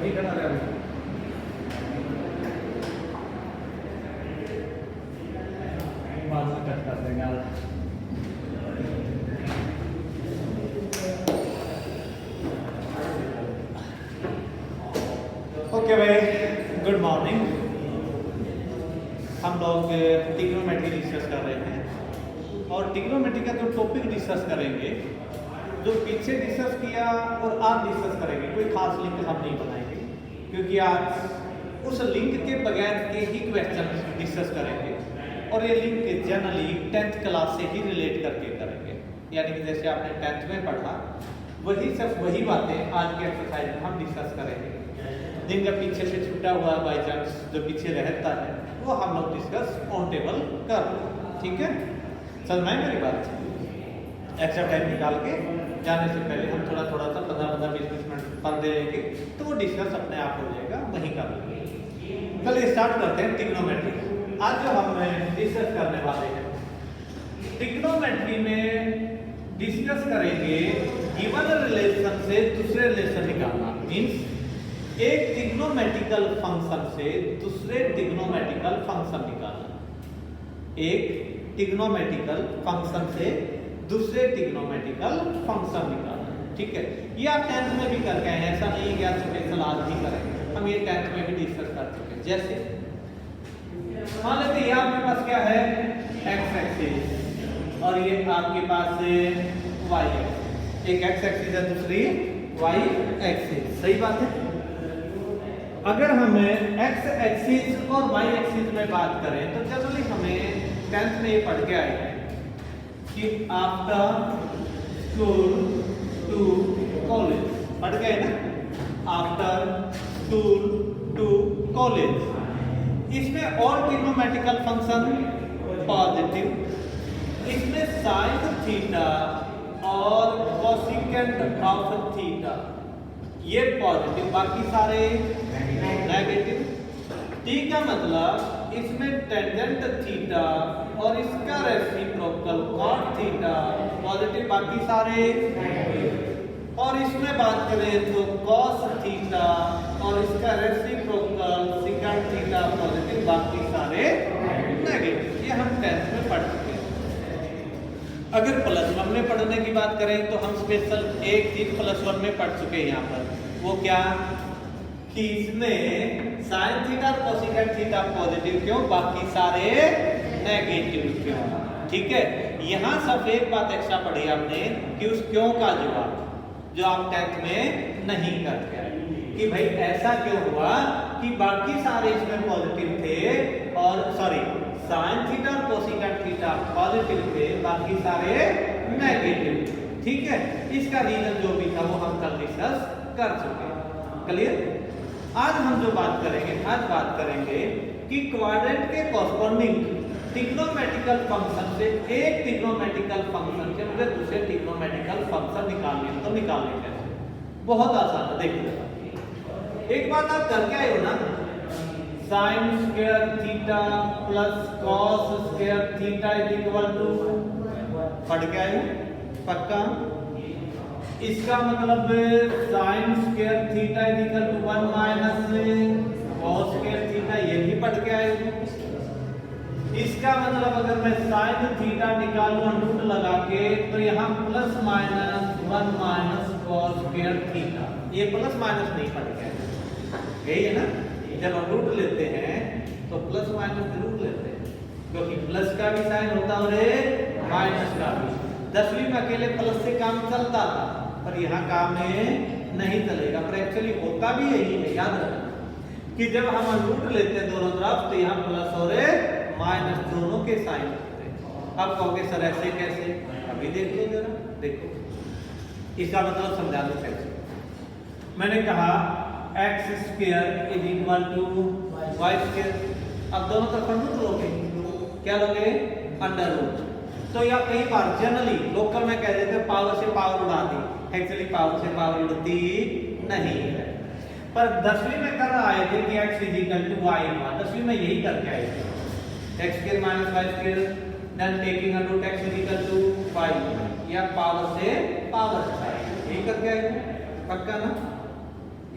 वही खड़ा रहा बाद में कट कर देंगे यार। ओके भाई, गुड मॉर्निंग। हम लोग ट्रिग्नोमेट्री डिस्कस कर रहे हैं और ट्रिग्नोमेट्री का जो टॉपिक डिस्कस करेंगे, जो पीछे डिस्कस किया और आज डिस्कस करेंगे, कोई खास लिंक हम नहीं बनाएंगे क्योंकि आज उस लिंक के बगैर के ही क्वेश्चन डिस्कस करेंगे और ये लिंक जनरली 10th क्लास से ही रिलेट करके करेंगे। यानी कि जैसे आपने 10th में पढ़ा वही सब वही बातें आज के एक्सरसाइज में हम डिस्कस करेंगे। जिनका पीछे से छूटा हुआ बाई चांस जो पीछे रहता है वो हम लोग डिस्कस ऑन टेबल कर, ठीक है? समझ में मेरी बात? एक्स्ट्रा टाइम निकाल के जाने से पहले हम थोड़ा थोड़ा सा 15-20 मिनट पर दे देंगे तो वो डिस्कस अपने आप हो जाएगा, वहीं कर लेंगे। चलिए स्टार्ट करते हैं ट्रिग्नोमेट्री। आज जो हम डिस्कस करने वाले हैं ट्रिग्नोमेट्री में डिस्कस करेंगे गिवन रिलेशन से दूसरे रिलेशन निकालना। मींस एक ट्रिग्नोमेट्रिकल फंक्शन से दूसरे ट्रिग्नोमेट्रिकल फंक्शन निकालना। एक ट्रिग्नोमेट्रिकल फंक्शन से दूसरे ट्रिग्नोमेट्रिकल फंक्शन निकालना, ठीक है? ये आप 10th में भी करके आए हैं, ऐसा नहीं है कि आप स्पेशल आज ही करेंगे, हम ये 10th में भी डिस्कस कर चुके हैं। जैसे मान लेते हैं आपके पास क्या है, एक्स एक्सिस और ये आपके पास वाई एक्सिस। एक एक्स एक्सिस है, दूसरी वाई एक्सिस, सही बात है? अगर हमें एक्स एक्सिस और वाई एक्सिस में बात करें तो जनरली हमें 10th में ये पढ़ के आए हैं कि आफ्टर स्कूल टू कॉलेज, पढ़ गए ना? After school to college. इसमें और ट्रिग्नोमेट्रिकल फंक्शन पॉजिटिव, इसमें साइन थीटा और कोसेकेंट ऑफ थीटा ये पॉजिटिव, बाकी सारे नेगेटिव। टी का मतलब इसमें टेंजेंट थीटा और इसका रेसिप्रोकल कॉट थीटा पॉजिटिव, बाकी सारे। और इसमें बात करें तो कॉस थीटा और इसका रेसिप्रोकल सेकंड थीटा पॉजिटिव, बाकी सारे नेगेटिव। ये हम 10th में पढ़ चुके हैं। अगर +1 में पढ़ने की बात करें तो हम स्पेशल एक चीज +1 में पढ़ चुके हैं यहाँ पर, वो क्या कि इसमें साइन थीटा और कोसेकेंट थीटा पॉजिटिव क्यों, बाकी सारे नेगेटिव क्यों, ठीक है? यहाँ सब एक बात एक्स्ट्रा पढ़ी आपने कि उस क्यों का जवाब जो आप 10th में नहीं करते आए कि भाई ऐसा क्यों हुआ कि बाकी सारे इसमें पॉजिटिव थे और सॉरी साइन थीटा और कोसेकेंट थीटा पॉजिटिव थे, बाकी सारे नेगेटिव, ठीक है? इसका रीजन जो भी था वो हम कल डिस्कस कर चुके हैं। क्लियर? आज हम जो बात करेंगे, आज बात करेंगे कि क्वाड्रेंट के कॉरस्पॉन्डिंग ट्रिग्नोमेट्रिकल फंक्शन से एक ट्रिग्नोमेट्रिकल फंक्शन से मुझे दूसरे ट्रिग्नोमेट्रिकल फंक्शन निकालने तो निकालने कैसे? बहुत आसान है, देखो एक बात आप करके आए हो ना, sine square theta plus cos square theta is equal to, पढ़ के आए हो पक्का? इसका मतलब sine square theta is equal to 1 minus cos square theta, ये भी पढ़ के आए हो। इसका मतलब अगर मैं साइन थीटा निकालूं रूट लगा के तो यहाँ plus minus 1 minus cos square theta, ये प्लस माइनस नहीं पढ़ के आए, यही है ना? जब हम रूट लेते हैं तो प्लस माइनस जरूर लेते हैं क्योंकि प्लस का भी साइन होता है और माइनस का भी। 10वीं में अकेले प्लस से काम चलता था पर यहाँ काम नहीं चलेगा, पर एक्चुअली होता भी यही है। याद रखना कि जब हम रूट लेते हैं दोनों तरफ तो यहाँ प्लस और माइनस दोनों के साइन होते हैं। अब कहोगे सर ऐसे कैसे? अभी देख लो जरा, देखो इसका मतलब समझा दो कैसे। मैंने कहा x square is equal to y square, अब दोनों तरफ रूट लोगे, क्या लोगे? Under root. तो या कई बार जनरली लोकल में कह देते पावर से पावर उड़ा दी, एक्चुअली पावर से पावर उड़ती नहीं है। पर 10वीं में कर आए थे कि x is equal to y, 10वीं में यही करके आए थे, x square minus y square then taking under root x is equal to y, या पावर से पावर, यही करके आए थे, पक्का ना?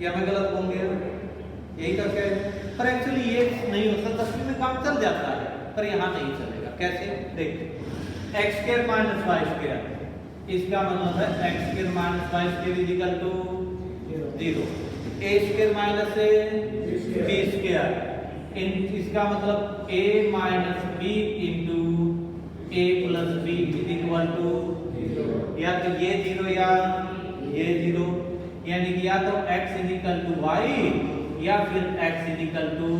या मैं गलत बोल गया? यही करके आए। पर एक्चुअली ये नहीं होता, 10वीं में काम चल जाता है पर यहाँ नहीं चलेगा। कैसे? देखिए x square minus y square, इसका मतलब है x square minus y square is equal to 0, a square minus b square, इसका मतलब a minus b into a plus b is equal to 0। या तो ये 0 या ये 0, यानी कि या तो x is equal to y या फिर x is equal to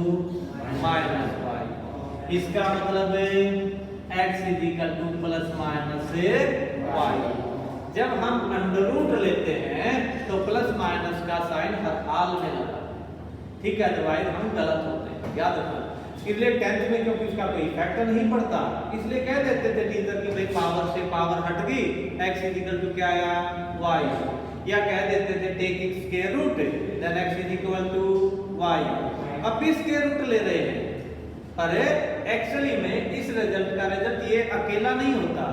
minus y. इसका मतलब x is equal to plus minus y. जब हम अंडर रूट लेते हैं तो प्लस माइनस का साइन हर हाल में लगा, ठीक है, अदरवाइज हम गलत होते हैं, याद रखना। इसलिए 10th में क्योंकि इसका कोई इफेक्ट नहीं पड़ता, इसलिए कह देते थे टीचर कि भाई पावर से पावर हट गई, x इज इक्वल टू क्या आया y, या कह देते थे take x square root then x is equal to y। अब भी स्क्वायर रूट ले रहे हैं, अरे एक्चुअली में इस रिजल्ट का रिजल्ट ये अकेला नहीं होता,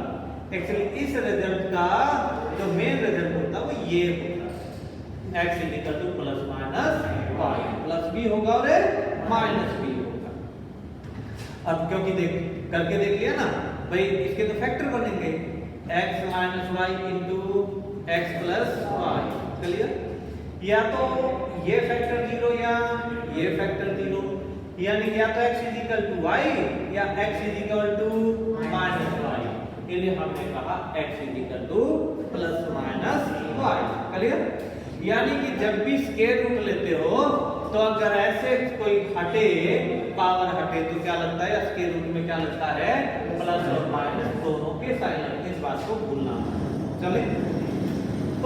एक्चुअली इस रिजल्ट का जो मेन रिजल्ट होता है वो ये होता है, x is equal to plus minus y, plus भी होगा और माइनस भी होगा। अब क्योंकि देख करके देख लिया ना भाई, इसके तो फैक्टर बनेंगे x minus y into x plus y, clear? या तो ये फैक्टर 0 या ये फैक्टर 0, यानी या तो x is equal to y या x is equal to minus y, इसलिए हमने कहा x is equal to plus minus y, clear? यानी कि जब भी स्क्वायर रूट लेते हो तो अगर ऐसे कोई हटे, पावर हटे, तो क्या लगता है स्क्वायर रूट में क्या लगता है प्लस और माइनस दोनों के साइन लगते हैं, इस बात को भूलना। चलिए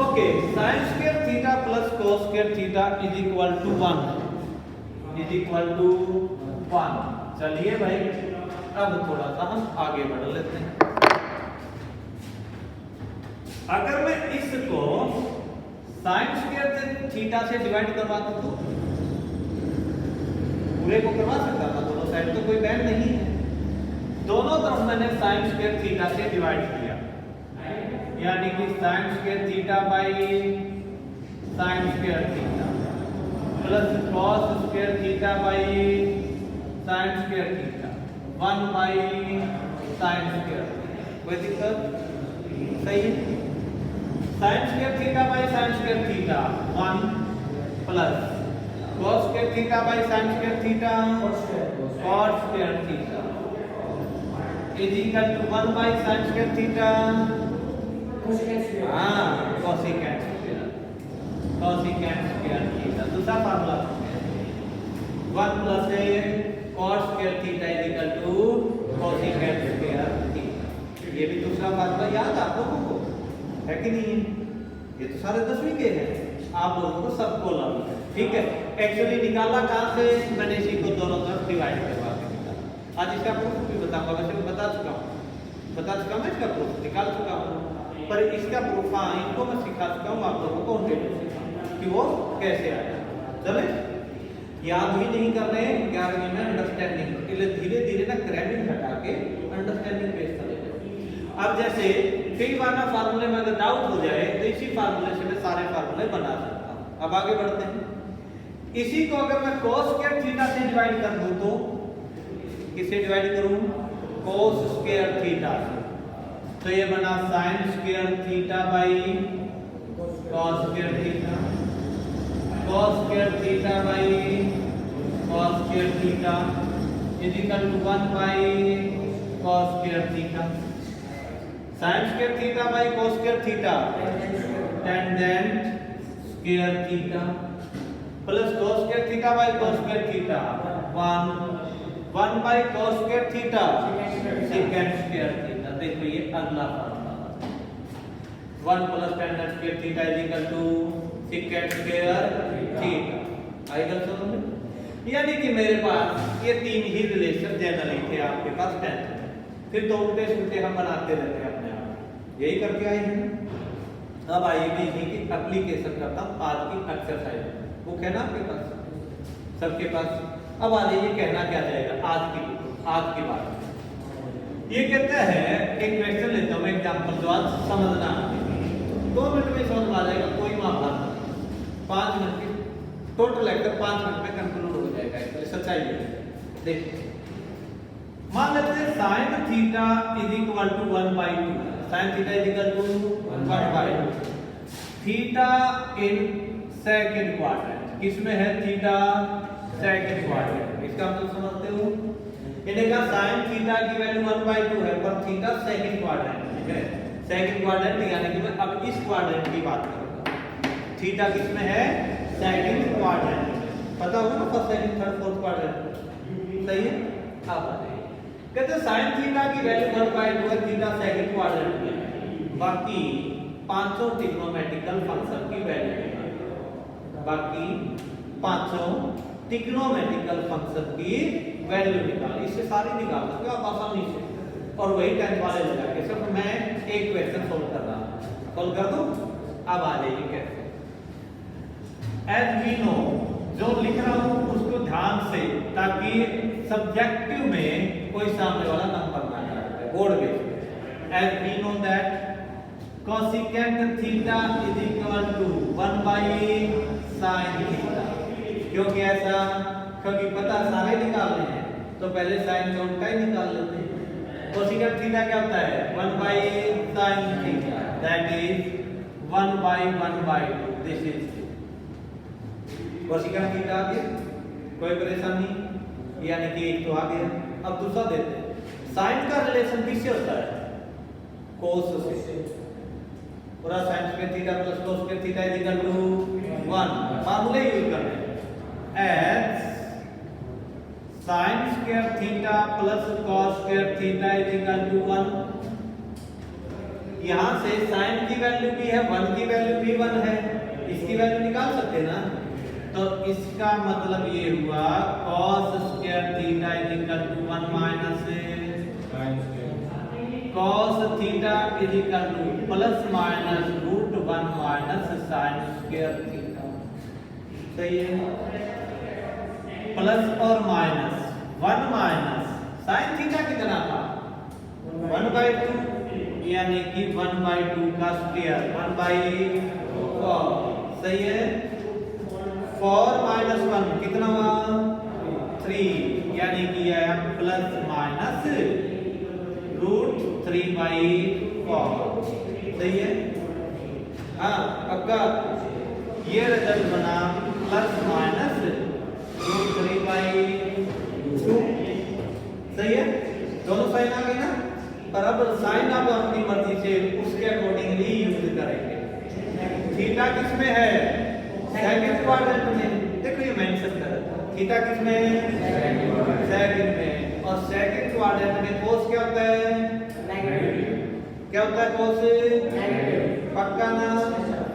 okay, sine square theta plus cos square theta is equal to 1 is equal to 1। चलिए भाई अब थोड़ा सा हम आगे बढ़ लेते हैं। अगर मैं इसको साइन स्क्वायर थीटा से डिवाइड करवा दूं तो पूरे को करवा सकता था, दोनों साइड तो कोई बैंड नहीं है, दोनों तरफ मैंने साइन स्क्वायर थीटा से डिवाइड किया, यानी कि sine square theta by sine square theta plus cos square theta by sine square theta 1 by sine square. कोई दिक्कत? सही है। Sine square theta by sine square theta 1 plus cos square theta by sine square theta cos square theta is equal to 1 by sine square theta cosecant square theta. दूसरा formula 1 plus cos square theta is equal to cosecant square theta. ये भी दूसरा formula याद आप लोगों को है कि नहीं? ये तो सारे 10वीं के हैं, आप लोगों को सबको लागू है, ठीक है। एक्चुअली निकाला कहाँ से? मैंने इसी को दोनों तरफ डिवाइड करवा के निकाला। आज इसका प्रूफ भी बताऊंगा, वैसे मैं बता चुका हूँ मैं इसका प्रूफ निकाल चुका हूँ, पर इसका प्रूफ हाँ इनको मैं सिखा चुका हूँ आप लोगों को कि वो कैसे आया। चले याद भी नहीं कर रहे हैं 11वीं में अंडरस्टैंडिंग, इसलिए धीरे धीरे ना क्रैमिंग हटा के अंडरस्टैंडिंग बेस चले। अब जैसे कई बार ना फार्मूले में अगर डाउट हो जाए तो इसी फार्मूले से मैं सारे फार्मूले बना सकता हूँ। अब आगे बढ़ते हैं। इसी को अगर मैं cos स्क्वायर थीटा से डिवाइड कर दूं तो किससे डिवाइड करूं? cos स्क्वायर थीटा से, तो ये बना sin square theta by cos square theta, cos square theta by cos square theta is equal to 1 by cos square theta. sin square theta by cos square theta tangent square theta plus cos square theta by cos square theta 1 by cos square theta secant square theta. देखो ये अगला formula 1 plus tangent square theta is equal to secant square theta. आएगा समझ में? यानी कि मेरे पास ये तीन ही रिलेशन जनरली थे आपके पास 10th में, फिर तो उल्टे सुलटे हम बनाते रहते हैं अपने आप, यही करके आए हैं। अब आइए मैं इसी की एप्लीकेशन करता हूँ आज की एक्सरसाइज। बुक है ना आपके पास, सबके पास? अब आ जाइए, कहना क्या जाएगा आज की बात। ये कहता है एक क्वेश्चन लेता हूँ मैं एग्जांपल, जो आज समझना 2 मिनट में समझ आ जाएगा, कोई महाभारत 5 मिनट की टोटल लेक्चर 5 मिनट में कंक्लूड हो जाएगा, इसलिए सच्चाई है। देखिए मान लेते हैं sin theta is equal to 1/2, sin theta is equal to 1/2, theta in second quadrant, किसमें है थीटा सेकंड क्वाड्रेंट, इसका मतलब समझते हो, मैंने कहा sin थीटा की वैल्यू 1/2 है पर थीटा सेकंड क्वाड्रेंट है, सेकंड क्वाड्रेंट यानी कि मैं अब इस क्वाड्रेंट की बात करूंगा, थीटा किसमें है सेकंड क्वाड्रेंट, पता होगा ना first second third fourth quadrant, सही है। अब आ जाइए कहते sin थीटा की वैल्यू 1/2 है, थीटा सेकंड क्वाड्रेंट में, बाकी पांचों ट्रिग्नोमेट्रिकल फंक्शन की वैल्यू, बाकी पांचों ट्रिग्नोमेट्रिकल फंक्शन की वैल्यू निकाल, इससे सारी निकाल सकते हो आप आसानी से, और वही 10 वाले लगा के सिर्फ मैं एक क्वेश्चन सोल्व कर रहा हूं, सोल्व कर दूं। अब आ जाइए कैसे, एज वी नो, जो लिख रहा हूं उसको ध्यान से, ताकि सब्जेक्टिव में कोई सामने वाला नंबर ना आए बोर्ड में। As we know that cosecant theta is equal to 1/sin theta, क्योंकि ऐसा, क्योंकि पता सारे निकालने हैं तो पहले sin का उल्टा ही निकाल लेते हैं। कोसेकेंट थीटा क्या होता है 1/sin theta, that is 1/1/2, this is cosecant theta आ गया, कोई परेशानी, यानी कि एक तो आ गया। अब दूसरा देते हैं, साइन का रिलेशन किससे होता है कोस से, पूरा sin square theta plus cos square theta is equal to 1, formula use करना है, as sin square theta plus cos square theta is equal to 1, यहां से sin की वैल्यू भी है, 1 की वैल्यू भी 1 है, इसकी वैल्यू निकाल सकते हैं ना, तो इसका मतलब ये हुआ cos square theta is equal to 1 minus cos theta is equal to plus minus root 1 minus sin square theta, सही है। प्लस और माइनस 1 माइनस sin थीटा कितना था 1/2, यानी कि 1/2 का स्क्वायर 1/4, सही है। 4 माइनस 1 कितना हुआ 3, यानी कि यह प्लस माइनस रूट 3/4, सही है। हाँ आपका ये रिजल्ट बना प्लस माइनस रूट 3/2, सही है, दोनों साइन आ गए ना, पर अब साइन आप अपनी मर्जी से उसके अकॉर्डिंगली यूज करेंगे। थीटा किसमें है सेकंड क्वाड्रेंट में, देखो ये मेंशन कर, थीटा किसमें है सेकंड में, और सेकंड क्वाड्रेंट में कोस क्या होता है नेगेटिव, क्या होता है कोस नेगेटिव, पक्का ना,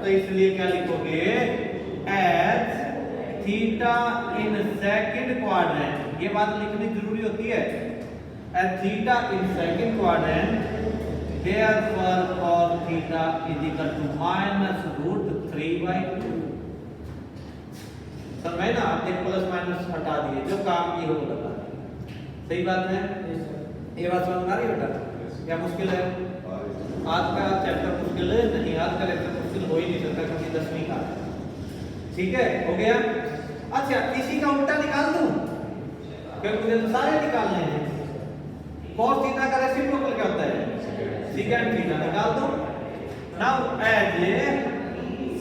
तो इसलिए क्या लिखोगे as theta in second quadrant, ये बात लिखनी जरूरी होती है, as theta in second quadrant therefore cos theta is equal to minus root 3/2, समझ ना, आपने प्लस माइनस हटा दिए, जो काम की हो बता, सही बात है, ये बात समझ आ रही है बेटा, क्या मुश्किल है, आज का चैप्टर मुश्किल है नहीं, आज का लेक्चर मुश्किल हो ही नहीं सकता क्योंकि 10वीं का, ठीक है, हो गया। अच्छा इसी का उल्टा निकाल दूं, क्योंकि मुझे तो सारे निकालने हैं, cos थीटा का रेसिप्रोकल क्या होता है secant थीटा, निकाल दो। Now as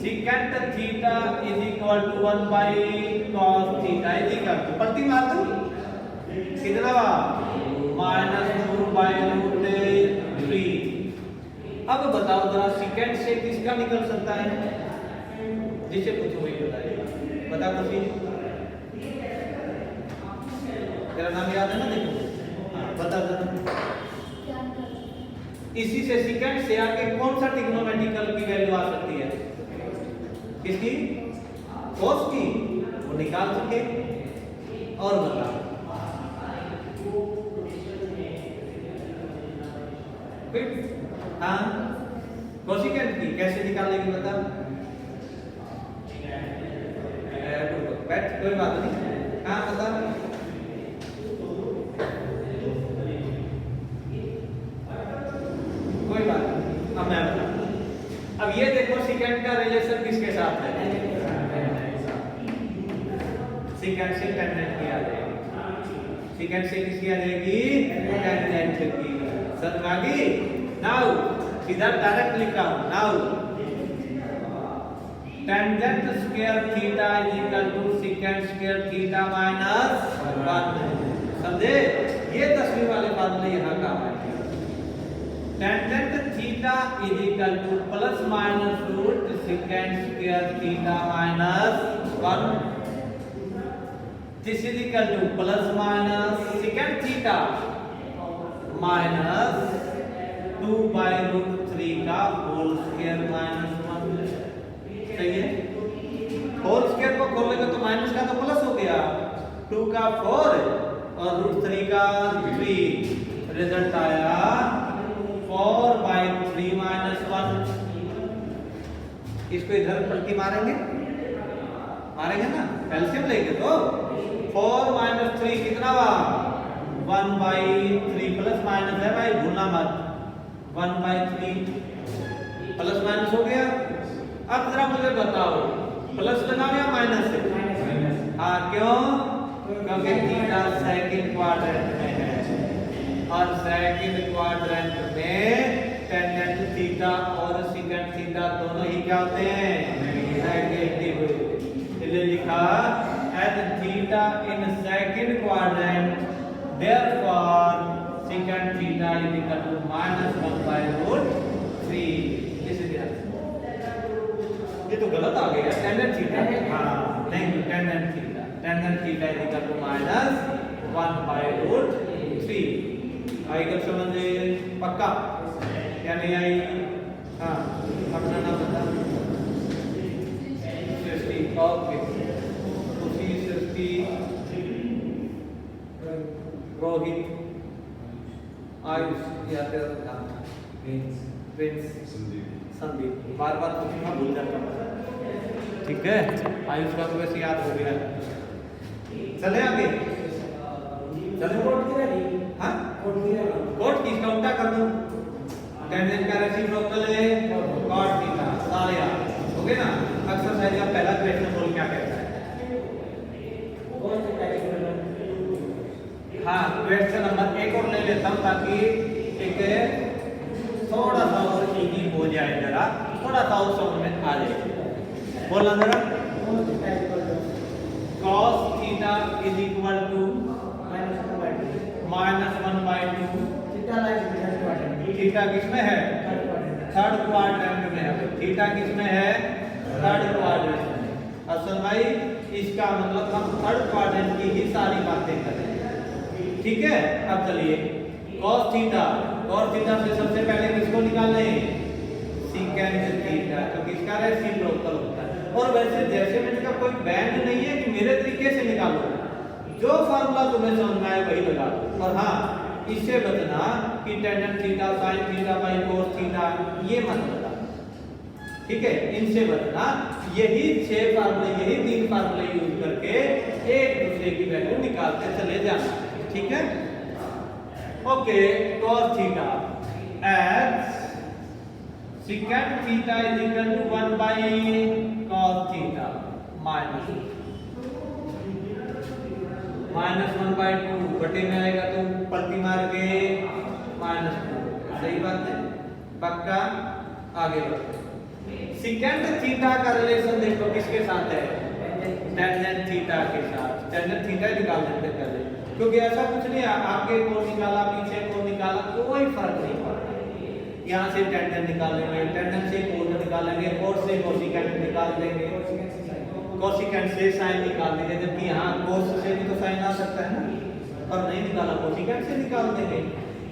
secant theta is equal to 1/cos theta is equal to, पलटी मार दो, कितना हुआ -2/√3। अब बताओ जरा secant से किसका निकल सकता है, जिसे पूछो वही बताइएगा, बता खुशी, तेरा नाम याद है ना, देखो हाँ बता दो, इसी से सेकंड से आगे कौन सा ट्रिग्नोमेट्रिकल की वैल्यू आ सकती है, किसकी cos की, वो निकाल सके, और बता हाँ कोसेकेंट की कैसे निकालेंगे बता, बैठ कोई बात नहीं, हाँ बता, कोई बात नहीं, अब मैं बता, अब ये देखो सेकंड का रिलेशन किसके साथ है, सेकंड से टेंजेंट की आ जाएगी, सेकंड से किसकी आ जाएगी, टेंजेंट की। समझ आ गई? नाउ सीधा डायरेक्ट लिखा हूं, now tangent square theta is equal to secant square theta minus 1। समझे? ये 10वीं वाले फार्मूले यहां काम आएंगे। Tangent theta is equal to plus minus root secant square theta minus 1। This is equal to plus minus secant theta minus 2/√3 का whole square minus 1। सही है? होल स्क्वायर को खोल लेंगे तो माइनस का तो प्लस हो गया, 2 का 4 और √3 का 3, रिजल्ट आया 4/3 माइनस 1। इसको इधर पलटी मारेंगे, मारेंगे ना, एलसीएम लेंगे तो 4 माइनस 3 कितना हुआ, 1/3 प्लस माइनस है भाई, भूलना मत, 1/3 प्लस माइनस हो गया। अब जरा मुझे बताओ प्लस लगाओ या माइनस है? हाँ, क्यों? क्योंकि थीटा सेकंड क्वाड्रेंट में है और सेकंड क्वाड्रेंट में टेंजेंट थीटा और सेकंड थीटा दोनों ही क्या होते हैं, नेगेटिव। इसलिए लिखा at theta in second quadrant therefore secant theta is equal to -1/√3। इसे ध्यान से, ये तो गलत आ गया, टेंजेंट थीटा, हाँ नहीं, tangent theta is equal to -1/√3। आई कर समझे? पक्का? क्या नहीं आई? हाँ, अपना नाम बता। सृष्टि, ओके, उसी सृष्टि, रोहित, आयुष, या तेरा नाम प्रिंस, संदीप। बार बार पूछूंगा, भूल जाता हूं, ठीक है? आयुष का तो वैसे याद हो गया। चले आगे, चले। हाँ, कोट किसका उल्टा कर दूं? टेंजेंट का रेसिप्रोकल है कॉट थीटा, सारे याद हो गए ना? एक्सरसाइज का पहला क्वेश्चन बोल क्या कहता है? हाँ, क्वेश्चन नंबर 1 और ले लेता हूं ताकि एक थोड़ा सा और इजी हो जाए, जरा थोड़ा सा और समझ में आ जाए। बोलना जरा, cos theta is equal to -1/2। Theta किसमें है? थर्ड क्वाड्रेंट में है। थीटा किसमें है? थर्ड क्वाड्रेंट में। असल भाई इसका मतलब हम थर्ड क्वाड्रेंट की ही सारी बातें करें, ठीक है? अब चलिए, cos थीटा से सबसे पहले किसको निकालना है? सेकंड थीटा, क्योंकि इसका रेसिप्रोकल होता है। और वैसे जैसे मैंने कहा कोई बैंड नहीं है कि मेरे तरीके से निकालो, जो फार्मूला तुम्हें समझ में आए वही लगा दो। और हाँ, इससे बचना कि tangent theta sin theta by cos theta, ये मत बता, ठीक है? इनसे बचना। यही 6 फार्मूले, यही 3 फार्मूले यूज करके एक दूसरे की वैल्यू निकालते चले जाना, ठीक है? Okay, cos theta at secant theta is equal to 1/cos theta -1/2 बटे में आएगा तो पलटी मार के -2। सही बात है, पक्का? आगे बढ़ते। secant थीटा का रिलेशन देखो किसके साथ है? टेंजेंट थीटा के साथ। टेंजेंट थीटा निकाल देते पहले, क्योंकि ऐसा कुछ नहीं है आगे कौन निकाला पीछे कौन निकाला कोई फर्क नहीं पड़ता। यहाँ से टेंजेंट निकालेंगे, टेंजेंट से कोट निकालेंगे, कोट से कोसिकेंट निकाल देंगे, कोसिकेंट से साइन निकाल देंगे। जबकि यहाँ कोस से भी तो साइन आ सकता है ना, और नहीं निकाला कोसिकेंट से निकाल देंगे।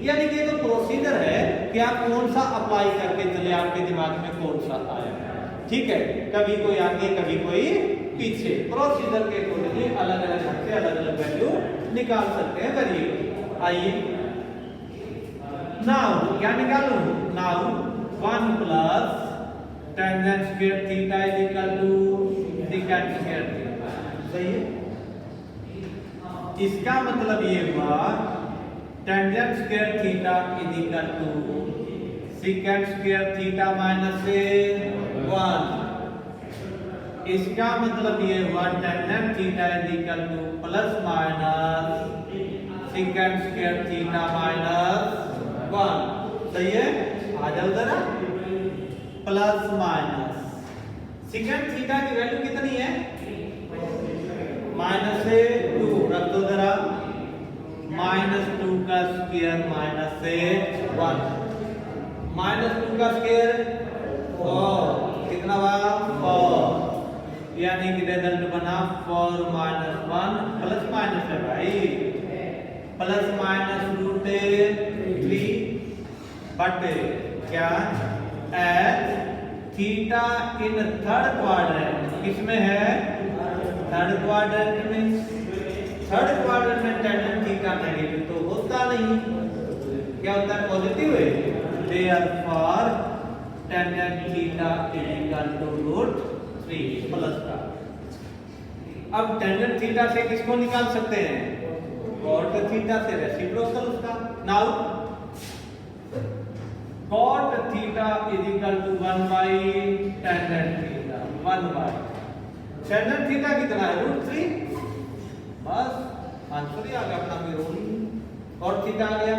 यानी कि तो प्रोसीजर है कि आप कौन सा अप्लाई करके चले, आपके दिमाग में कौन सा आया, ठीक है? कभी कोई आगे कभी कोई पीछे, प्रोसीजर के अकॉर्डिंगली अलग अलग ढंग से अलग अलग वैल्यू निकाल सकते हैं। करिए, आइए नाउ क्या निकालूं? Now 1 plus tangent square theta is equal to secant square theta. सही है? इसका मतलब ये हुआ tangent square theta is equal to secant square theta minus 1। इसका मतलब ये हुआ tan theta is equal to plus minus secant square theta minus 1। सही है, आ जाओ जरा। प्लस माइनस सेकंड थीटा की वैल्यू कितनी है? माइनस से 2 रख दो जरा, -2 का स्क्वायर माइनस से 1, -2 का स्क्वायर 4, कितना हुआ 4, यानी कि रिजल्ट बना 4 - 1 प्लस माइनस है भाई, प्लस माइनस √3 बट क्या as theta in third quadrant, किसमें है? थर्ड क्वाड्रेंट में। थर्ड क्वाड्रेंट में tan थीटा नेगेटिव तो होता नहीं, क्या होता है? पॉजिटिव है। Therefore tan theta is equal to √3 plus का। अब tan थीटा से किसको निकाल सकते हैं? cot थीटा से, रेसिप्रोकल उसका। Now cot theta is equal to 1/tan theta, 1/। tan theta कितना है? √3। बस आंसर ही आ गया अपना, कोई रोल नहीं। cot थीटा आ गया।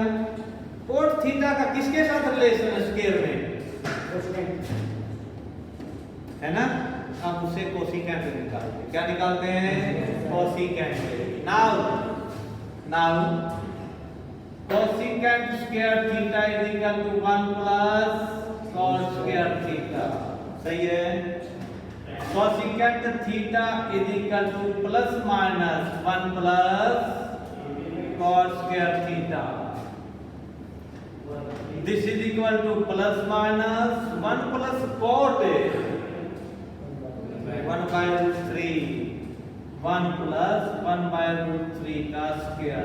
cot थीटा का किसके साथ रिलेशन है स्क्वायर में? है ना? हम उसे कोसिकेंट निकालते हैं। क्या निकालते हैं? Cosecant. Now cosecant square theta is equal to 1 plus cot square theta. सही है। Cosecant theta is equal to plus minus 1 plus cot square theta. This is equal to plus minus 1 plus cot 1/√3, 1 plus 1/√3 का square.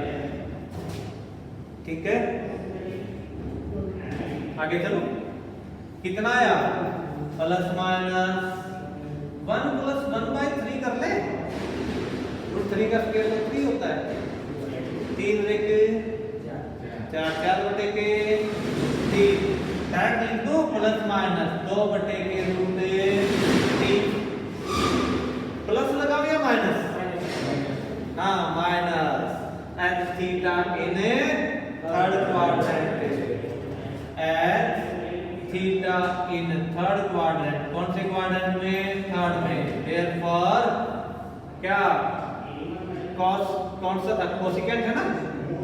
ठीक है, आगे चलो। कितना आया? Plus minus 1 plus 1/3 कर ले। √3 का स्क्वायर तो 3 होता है। 3 लेके 4, 4 बटे के 3, डायरेक्ट लिख दो प्लस माइनस 2 बटे के √3। प्लस लगाओ या माइनस? हाँ, minus H theta in third quadrant, H theta in third quadrant. कौन से क्वाड्रेंट में? थर्ड में। देयरफॉर क्या cos, कौन सा था? कोसिकेंट है ना।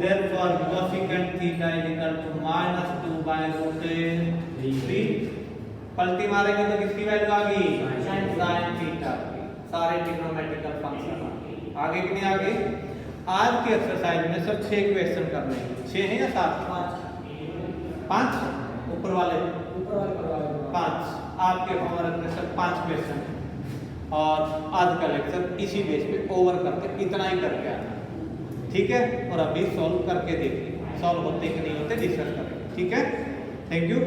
Therefore cosecant theta is equal to -2/√3। पलटी मारेंगे तो किसकी वैल्यू आ गई? sin थीटा की। सारे ट्रिग्नोमेट्रिकल फंक्शन आगे कितने आ गए? आज के एक्सरसाइज में सब 6 क्वेश्चन करने हैं। 6 है या 7? 5 ऊपर वाले 5 आपके होमवर्क में सब 5 क्वेश्चन है। और आज का लेक्चर इसी बेस पे ओवर करके इतना ही करके आना, ठीक है? और अभी सॉल्व करके देखिए, सॉल्व होते कि नहीं होते डिस्कस करेंगे, ठीक है? Thank you.